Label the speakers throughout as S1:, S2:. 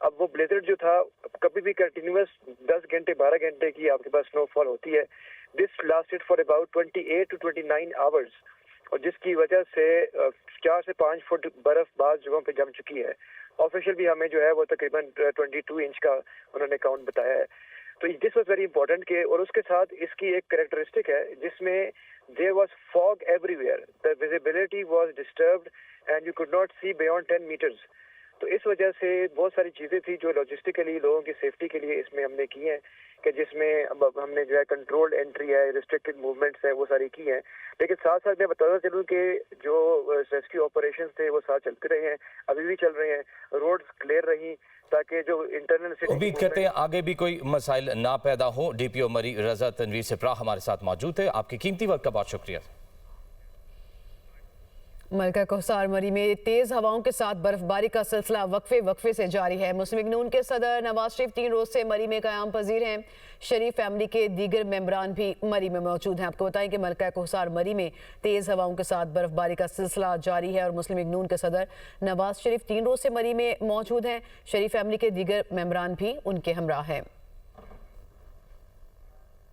S1: اب وہ بلیزرڈ جو تھا کبھی بھی کنٹینیوس 10 گھنٹے 12 گھنٹے کی آپ کے پاس سنو فال ہوتی ہے. This lasted for about 28 to 29 hours, اور جس کی وجہ سے 4 سے 5 فٹ برف بعض جگہوں پہ جم چکی ہے. آفیشیل بھی ہمیں جو ہے وہ تقریباً 22 انچ کا انہوں نے کاؤنٹ بتایا ہے. تو دس واز ویری امپورٹنٹ کہ, اور اس کے ساتھ اس کی ایک کریکٹرسٹک ہے جس میں there was fog everywhere, the visibility was disturbed and you could not see beyond 10 meters. تو اس وجہ سے بہت ساری چیزیں تھیں جو لاجسٹکلی لوگوں کی سیفٹی کے لیے اس میں ہم نے کی ہیں, کہ جس میں ہم نے جو ہے کنٹرولڈ انٹری ہے, ریسٹرکٹڈ موومنٹس ہیں, وہ ساری کی ہیں. لیکن ساتھ ساتھ میں بتاتا چلوں کہ جو ریسکیو آپریشنز تھے وہ ساتھ چلتے رہے ہیں, ابھی بھی چل رہے ہیں, روڈز کلیئر رہی تاکہ جو انٹرنل
S2: امید کرتے ہیں آگے بھی کوئی مسائل نہ پیدا ہوں. ڈی پی او مری رضا تنویر سپرا ہمارے ساتھ موجود تھے. آپ کی قیمتی وقت کا بہت شکریہ.
S3: ملکہ کوثر مری میں تیز ہواؤں کے ساتھ برف باری کا سلسلہ وقفے سے جاری ہے. مسلم لیگ نون کے صدر نواز شریف 3 روز سے مری میں قیام پذیر ہیں. شریف فیملی کے دیگر ممبران بھی مری میں موجود ہیں. آپ کو بتائیں کہ ملکہ کوثر مری میں تیز ہواؤں کے ساتھ برف باری کا سلسلہ جاری ہے اور مسلم لیگ نون کے صدر نواز شریف 3 روز سے مری میں موجود ہیں. شریف فیملی کے دیگر ممبران بھی ان کے ہمراہ ہیں.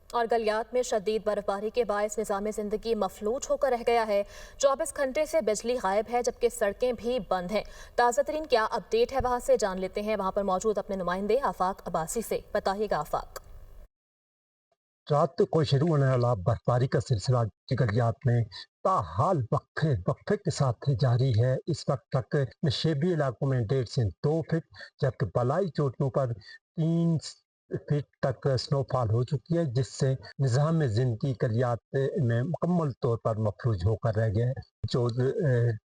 S4: اور گلیات میں شدید برف باری کے باعث نظام زندگی مفلوج ہو کر رہ گیا ہے. 24 گھنٹے سے بجلی غائب ہے جبکہ سڑکیں بھی بند ہیں. تازہ ترین کیا اپ ڈیٹ ہے وہاں سے جان لیتے ہیں وہاں پر موجود اپنے نمائندے آفاق عباسی سے. بتائیے گا آفاق.
S5: رات کو شروع ہونے والا برف باری کا سلسلہ گلیات میں تاحال وقفے کے ساتھ جاری ہے. اس وقت تک نشیبی علاقوں میں 1.5 سے 2 فٹ جبکہ بالائی چوٹیوں پر 3 فٹ تک سنو فال ہو چکی ہے, جس سے نظام زندگی گلیات میں مکمل طور پر مفلوج ہو کر رہ گیا ہے. جو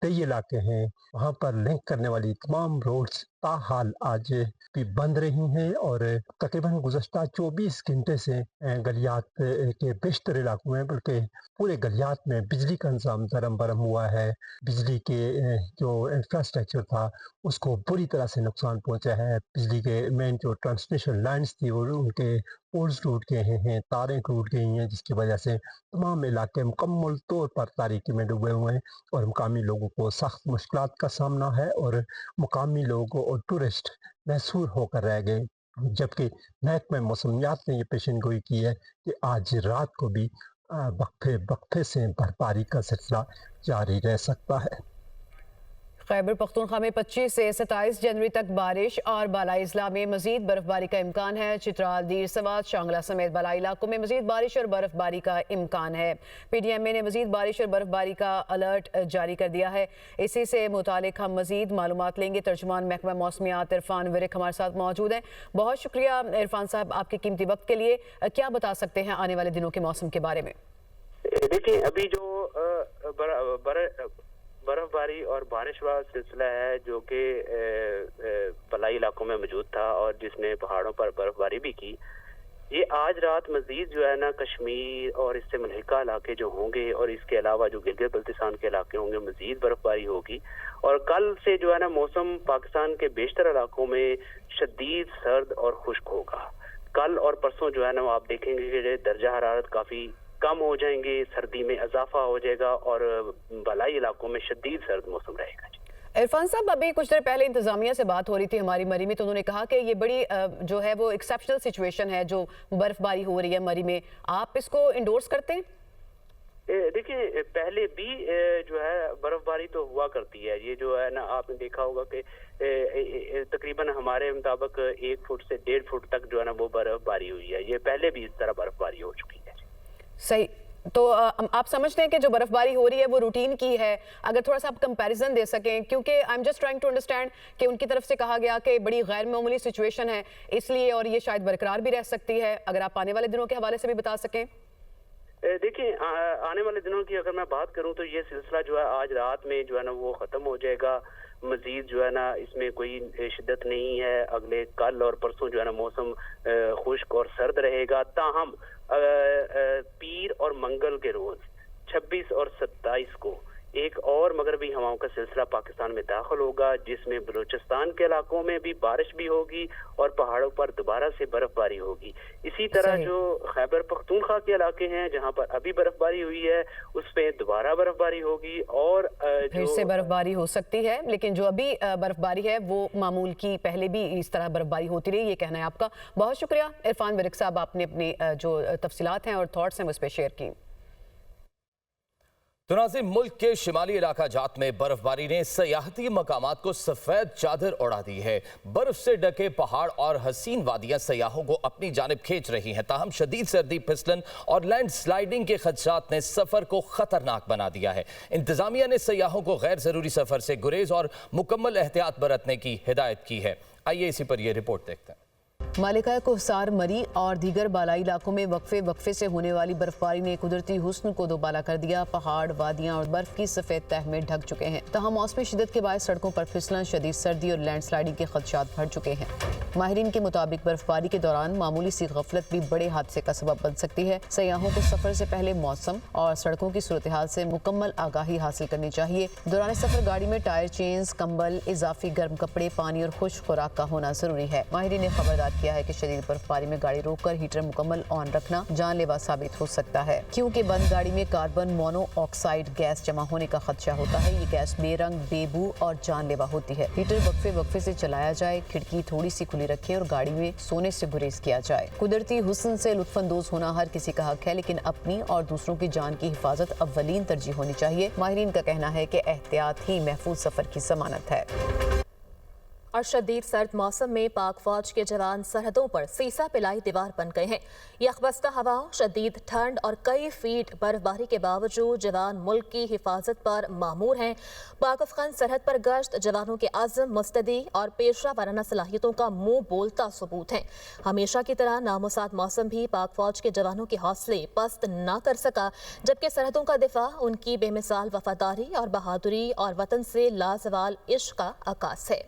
S5: کئی علاقے ہیں وہاں پر لنک کرنے والی تمام روڈز تاحال آج بھی بند رہی ہیں اور تقریباً گزشتہ 24 گھنٹے سے گلیات کے بیشتر علاقوں میں بلکہ پورے گلیات میں بجلی کا نظام درم برم ہوا ہے. بجلی کے جو انفراسٹرکچر تھا اس کو بری طرح سے نقصان پہنچا ہے. بجلی کے مین جو ٹرانسمیشن لائنز تھی ان کے پولز ٹوٹ گئے ہیں, تاریں ٹوٹ گئی ہیں, جس کی وجہ سے تمام علاقے مکمل طور پر تاریکی میں ڈوبے ہوئے ہیں اور مقامی لوگوں کو سخت مشکلات کا سامنا ہے اور مقامی لوگوں اور ٹورسٹ محصور ہو کر رہ گئے. جبکہ محکمہ موسمیات نے یہ پیشن گوئی کی ہے کہ آج رات کو بھی وقفے سے برفباری کا سلسلہ جاری رہ سکتا ہے.
S3: خیبر پختونخوا میں 25 سے 27 جنوری تک بارش اور بالائی اضلاع میں مزید برف باری کا امکان ہے. چترال, دیر سوات, شانگلہ سمیت بالائی علاقوں میں مزید بارش اور برف باری کا امکان ہے. پی ڈی ایم اے نے مزید بارش اور برف باری کا الرٹ جاری کر دیا ہے. اسی سے متعلق ہم مزید معلومات لیں گے. ترجمان محکمہ موسمیات عرفان ورک ہمارے ساتھ موجود ہیں. بہت شکریہ عرفان صاحب آپ کے قیمتی وقت کے لیے. کیا بتا سکتے ہیں آنے والے دنوں کے موسم کے بارے میں؟
S6: دیکھیں ابھی جو برف باری اور بارش والا سلسلہ ہے جو کہ بالائی علاقوں میں موجود تھا اور جس نے پہاڑوں پر برف باری بھی کی, یہ آج رات مزید جو ہے نا کشمیر اور اس سے ملحقہ علاقے جو ہوں گے اور اس کے علاوہ جو گلگت بلتستان کے علاقے ہوں گے مزید برف باری ہوگی. اور کل سے جو ہے نا موسم پاکستان کے بیشتر علاقوں میں شدید سرد اور خشک ہوگا. کل اور پرسوں جو ہے نا آپ دیکھیں گے کہ درجہ حرارت کافی کم ہو جائیں گے, سردی میں اضافہ ہو جائے گا اور بالائی علاقوں میں شدید سرد موسم رہے گا.
S3: عرفان صاحب ابھی کچھ دیر پہلے انتظامیہ سے بات ہو رہی تھی ہماری مری میں, تو انہوں نے کہا کہ یہ بڑی جو ہے وہ ایکسیپشنل سچویشن ہے جو برف باری ہو رہی ہے مری میں. آپ اس کو انڈورس کرتے ہیں؟
S6: دیکھیں پہلے بھی جو ہے برف باری تو ہوا کرتی ہے. یہ جو ہے نا آپ نے دیکھا ہوگا کہ تقریباً ہمارے مطابق 1 فٹ سے 1.5 فٹ تک جو ہے نا وہ برف باری ہوئی ہے. یہ پہلے بھی اس طرح برف باری ہو چکی ہے.
S3: صحیح. تو آپ سمجھتے ہیں کہ جو برف باری ہو رہی ہے وہ روٹین کی ہے؟ اگر تھوڑا سا آپ کمپیریزن دے سکیں, کیونکہ I am just trying to understand کہ ان کی طرف سے کہا گیا کہ بڑی غیر معمولی سچویشن ہے اس لیے, اور یہ شاید برقرار بھی رہ سکتی ہے. اگر آپ آنے والے دنوں کے حوالے سے بھی بتا سکیں.
S6: دیکھیں آنے والے دنوں کی اگر میں بات کروں تو یہ سلسلہ جو ہے آج رات میں جو ہے نا وہ ختم ہو جائے گا. مزید جو ہے نا اس میں کوئی شدت نہیں ہے. اگلے کل اور پرسوں جو ہے نا موسم خشک اور سرد رہے گا. تاہم پیر اور منگل کے روز 26 اور 27 کو ایک اور مغربی ہواؤں کا سلسلہ پاکستان میں داخل ہوگا، جس میں بلوچستان کے علاقوں میں بھی بارش بھی ہوگی اور پہاڑوں پر دوبارہ سے برف باری ہوگی۔ اسی طرح جو خیبر پختونخوا کے علاقے ہیں جہاں پر ابھی برف باری ہوئی ہے اس پہ دوبارہ برف باری ہوگی، اور
S3: پھر سے برف باری ہو سکتی ہے، لیکن جو ابھی برف باری ہے وہ معمول کی پہلے بھی اس طرح برف باری ہوتی رہی، یہ کہنا ہے آپ کا۔ بہت شکریہ عرفان ورک صاحب، آپ نے اپنی جو تفصیلات ہیں اور تھاٹس ہیں اس پہ شیئر کی۔
S2: تو ناظرین، ملک کے شمالی علاقہ جات میں برف باری نے سیاحتی مقامات کو سفید چادر اڑا دی ہے۔ برف سے ڈھکے پہاڑ اور حسین وادیاں سیاحوں کو اپنی جانب کھینچ رہی ہیں، تاہم شدید سردی، پھسلن اور لینڈ سلائیڈنگ کے خدشات نے سفر کو خطرناک بنا دیا ہے۔ انتظامیہ نے سیاحوں کو غیر ضروری سفر سے گریز اور مکمل احتیاط برتنے کی ہدایت کی ہے۔ آئیے اسی پر یہ رپورٹ دیکھتے ہیں۔
S3: مالکہ کوہسار مری اور دیگر بالائی علاقوں میں وقفے سے ہونے والی برفباری نے قدرتی حسن کو دوبالا کر دیا۔ پہاڑ، وادیاں اور برف کی سفید تہ میں ڈھک چکے ہیں، تاہم موسمی شدت کے باعث سڑکوں پر پھسلن، شدید سردی اور لینڈ سلائیڈنگ کے خدشات بڑھ چکے ہیں۔ ماہرین کے مطابق برفباری کے دوران معمولی سی غفلت بھی بڑے حادثے کا سبب بن سکتی ہے۔ سیاحوں کو سفر سے پہلے موسم اور سڑکوں کی صورتحال سے مکمل آگاہی حاصل کرنی چاہیے۔ دوران سفر گاڑی میں ٹائر چینز، کمبل، اضافی گرم کپڑے، پانی اور خشک خوراک کا ہونا ضروری ہے۔ ماہرین نے خبردار کیا ہے کہ شدید برفباری میں گاڑی روک کر ہیٹر مکمل آن رکھنا جان لیوا ثابت ہو سکتا ہے، کیونکہ بند گاڑی میں کاربن مونو آکسائڈ گیس جمع ہونے کا خدشہ ہوتا ہے۔ یہ گیس بے رنگ، بے بو اور جان لیوا ہوتی ہے۔ ہیٹر وقفے سے چلایا جائے، کھڑکی تھوڑی سی کھلی رکھیں اور گاڑی میں سونے سے گریز کیا جائے۔ قدرتی حسن سے لطف اندوز ہونا ہر کسی کا حق ہے، لیکن اپنی اور دوسروں کی جان کی حفاظت اولین ترجیح ہونی چاہیے۔ ماہرین کا کہنا ہے کہ احتیاط ہی محفوظ سفر کی ضمانت ہے۔
S4: اور شدید سرد موسم میں پاک فوج کے جوان سرحدوں پر سیسا پلائی دیوار بن گئے ہیں۔ یخبستہ ہواؤں، شدید ٹھنڈ اور کئی فیٹ برف باری کے باوجود جوان ملک کی حفاظت پر مامور ہیں۔ پاک افغان سرحد پر گشت جوانوں کے عزم، مستعدی اور پیشہ ورانہ صلاحیتوں کا منہ بولتا ثبوت ہے۔ ہمیشہ کی طرح ناموساد موسم بھی پاک فوج کے جوانوں کے حوصلے پست نہ کر سکا، جبکہ سرحدوں کا دفاع ان کی بے مثال وفاداری اور بہادری اور وطن سے لازوال عشق کا عکاس ہے۔